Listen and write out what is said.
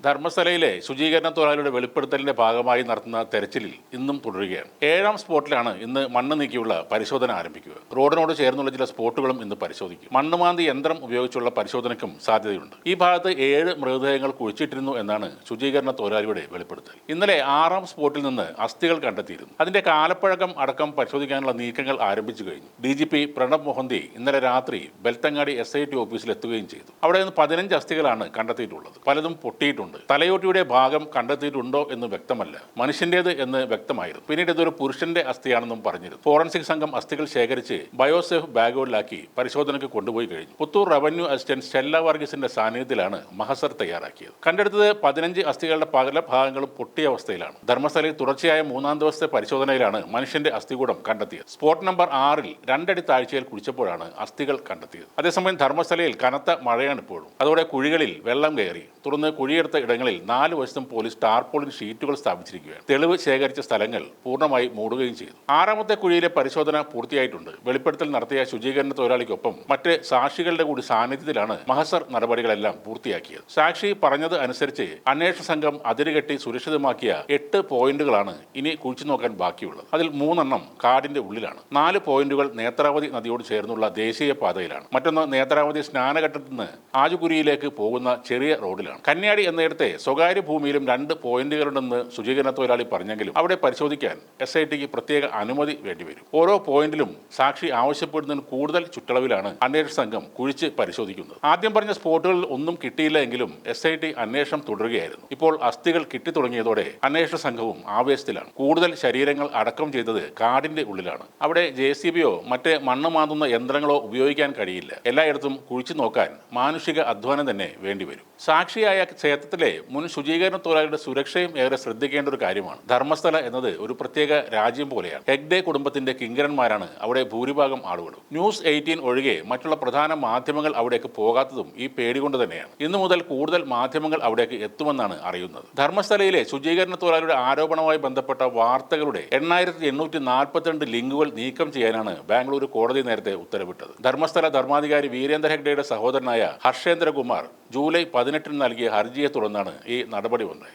ധർമ്മസ്ഥലയിലെ ശുചീകരണ തൊഴിലാളിയുടെ വെളിപ്പെടുത്തലിന്റെ ഭാഗമായി നടത്തുന്ന തെരച്ചിലിൽ ഇന്നും തുടരുകയാണ്. 7ാം സ്പോട്ടിലാണ് ഇന്ന് മണ്ണ് നീക്കിയുള്ള പരിശോധന ആരംഭിക്കുക. റോഡിനോട് ചേർന്നുള്ള ചില സ്പോട്ടുകളും ഇന്ന് പരിശോധിക്കും. മണ്ണുമാന്തി യന്ത്രം ഉപയോഗിച്ചുള്ള പരിശോധനയ്ക്കും സാധ്യതയുണ്ട്. ഈ ഭാഗത്ത് 7 മൃതദേഹങ്ങൾ കുഴിച്ചിട്ടിരുന്നു എന്നാണ് ശുചീകരണ തൊഴിലാളിയുടെ വെളിപ്പെടുത്തൽ. ഇന്നലെ 6ാം സ്പോട്ടിൽ നിന്ന് അസ്ഥികൾ കണ്ടെത്തിയിരുന്നു. അതിന്റെ കാലപ്പഴക്കം അടക്കം പരിശോധിക്കാനുള്ള നീക്കങ്ങൾ ആരംഭിച്ചു കഴിഞ്ഞു. DGP പ്രണബ് മൊഹന്തി ഇന്നലെ രാത്രി ബെൽത്തങ്ങാടി SIT ഓഫീസിൽ എത്തുകയും ചെയ്തു. അവിടെ നിന്ന് 15 അസ്ഥികളാണ് കണ്ടെത്തിയിട്ടുള്ളത്. പലതും പൊട്ടിയിട്ടുണ്ട്. തലയോട്ടിയുടെ ഭാഗം കണ്ടെത്തിയിട്ടുണ്ടോ എന്ന് വ്യക്തമല്ല. മനുഷ്യന്റേത് എന്ന് വ്യക്തമായിരുന്നു. പിന്നീട് ഇതൊരു പുരുഷന്റെ അസ്ഥിയാണെന്നും പറഞ്ഞിരുന്നു. ഫോറൻസിക് സംഘം അസ്ഥികൾ ശേഖരിച്ച് ബയോസേഫ് ബാഗുകളിലാക്കി പരിശോധനയ്ക്ക് കൊണ്ടുപോയി കഴിഞ്ഞു. പുത്തൂർ റവന്യൂ അസിസ്റ്റന്റ് സ്റ്റെല്ല വർഗീസിന്റെ സാന്നിധ്യത്തിലാണ് മഹസർ തയ്യാറാക്കിയത്. കണ്ടെടുത്തത് 15 അസ്ഥികളുടെ പല ഭാഗങ്ങളും പൊട്ടിയ അവസ്ഥയിലാണ്. ധർമ്മസ്ഥലയിൽ തുടർച്ചയായ 3ാം ദിവസത്തെ പരിശോധനയിലാണ് മനുഷ്യന്റെ അസ്ഥികൂടം കണ്ടെത്തിയത്. സ്പോട്ട് നമ്പർ 6ൽ 2 അടി താഴ്ചയിൽ കുഴിച്ചപ്പോഴാണ് അസ്ഥികൾ കണ്ടെത്തിയത്. അതേസമയം ധർമ്മസ്ഥലയിൽ കനത്ത മഴയാണ് ഇപ്പോഴും. അതോടെ കുഴികളിൽ വെള്ളം കയറി. തുടർന്ന് കുഴിയെടുത്ത ഇടങ്ങളിൽ 4 വശത്തും പോലീസ് ടാർപോളിൻ ഷീറ്റുകൾ സ്ഥാപിച്ചിരിക്കുകയാണ്. തെളിവ് ശേഖരിച്ച സ്ഥലങ്ങൾ പൂർണ്ണമായി മൂടുകയും ചെയ്തു. 6ാമത്തെ കുഴിയിലെ പരിശോധന പൂർത്തിയായിട്ടുണ്ട്. വെളിപ്പെടുത്തൽ നടത്തിയ ശുചീകരണ തൊഴിലാളിക്കൊപ്പം മറ്റ് സാക്ഷികളുടെ കൂടി സാന്നിധ്യത്തിലാണ് മഹസർ നടപടികളെല്ലാം പൂർത്തിയാക്കിയത്. സാക്ഷി പറഞ്ഞത് അനുസരിച്ച് അന്വേഷണ സംഘം അതിരുകെട്ടി സുരക്ഷിതമാക്കിയ 8 പോയിന്റുകളാണ് ഇനി കുഴിച്ചു നോക്കാൻ ബാക്കിയുള്ളത്. അതിൽ 3 എണ്ണം കാടിന്റെ ഉള്ളിലാണ്. 4 പോയിന്റുകൾ നേത്രാവതി നദിയോട് ചേർന്നുള്ള ദേശീയ പാതയിലാണ്. മറ്റൊന്ന് നേത്രാവതി സ്നാനഘട്ടത്തിൽ നിന്ന് ആജുകുരിയിലേക്ക് പോകുന്ന ചെറിയ റോഡിലാണ്. കന്യാടി എന്നിടത്തെ സ്വകാര്യ ഭൂമിയിലും 2 പോയിന്റുകളുണ്ടെന്ന് ശുചീകരണ തൊഴിലാളി പറഞ്ഞെങ്കിലും അവിടെ പരിശോധിക്കാൻ SITക്ക് പ്രത്യേക അനുമതി വേണ്ടിവരും. ഓരോ പോയിന്റിലും സാക്ഷി ആവശ്യപ്പെടുന്നതിന് കൂടുതൽ ചുറ്റളവിലാണ് അന്വേഷണ സംഘം കുഴിച്ച് പരിശോധിക്കുന്നത്. ആദ്യം പറഞ്ഞ സ്പോട്ടുകളിൽ ഒന്നും കിട്ടിയില്ല എങ്കിലും SIT അന്വേഷണം തുടരുകയായിരുന്നു. ഇപ്പോൾ അസ്ഥികൾ കിട്ടിത്തുടങ്ങിയതോടെ അന്വേഷണ സംഘവും ആവേശത്തിലാണ്. കൂടുതൽ ശരീരങ്ങൾ അടക്കം ചെയ്തത് കാടിന്റെ ഉള്ളിലാണ്. അവിടെ JCBയോ മറ്റ് മണ്ണ് മാന്തുന്ന യന്ത്രങ്ങളോ ഉപയോഗിക്കാൻ കഴിയില്ല. എല്ലായിടത്തും കുഴിച്ചു നോക്കാൻ മാനുഷിക അധ്വാനം തന്നെ വേണ്ടിവരും. സാക്ഷിയായ ക്ഷേത്രത്തിലെ മുൻ ശുചീകരണ തൊഴിലാളിയുടെ സുരക്ഷയും ഏറെ ശ്രദ്ധിക്കേണ്ട ഒരു കാര്യമാണ്. ധർമ്മസ്ഥല എന്നത് ഒരു പ്രത്യേക രാജ്യം പോലെയാണ്. ഹെഗ്ഡെ കുടുംബത്തിന്റെ കിങ്കരന്മാരാണ് അവിടെ ഭൂരിഭാഗം ആളുകളും. ന്യൂസ് 18 ഒഴികെ മറ്റുള്ള പ്രധാന മാധ്യമങ്ങൾ അവിടേക്ക് പോകാത്തതും ഈ പേടി കൊണ്ട് തന്നെയാണ്. ഇന്നു മുതൽ കൂടുതൽ മാധ്യമങ്ങൾ അവിടേക്ക് എത്തുമെന്നാണ് അറിയുന്നത്. ധർമ്മസ്ഥലയിലെ ശുചീകരണ തൊഴിലാളിയുടെ ആരോപണവുമായി ബന്ധപ്പെട്ട വാർത്തകളുടെ 8842 ലിങ്കുകൾ നീക്കം ചെയ്യാനാണ് ബാംഗ്ലൂർ കോടതി നേരത്തെ ഉത്തരവിട്ടത്. ധർമ്മസ്ഥല ധർമാധികാരി വീരേന്ദ്ര ഹെഗ്ഡെയുടെ സഹോദരനായ ഹർഷേന്ദ്രകുമാർ ജൂലൈ 18 നൽകിയ ഹർജിയെ തുടർന്നാണ് ഈ നടപടി വന്നത്.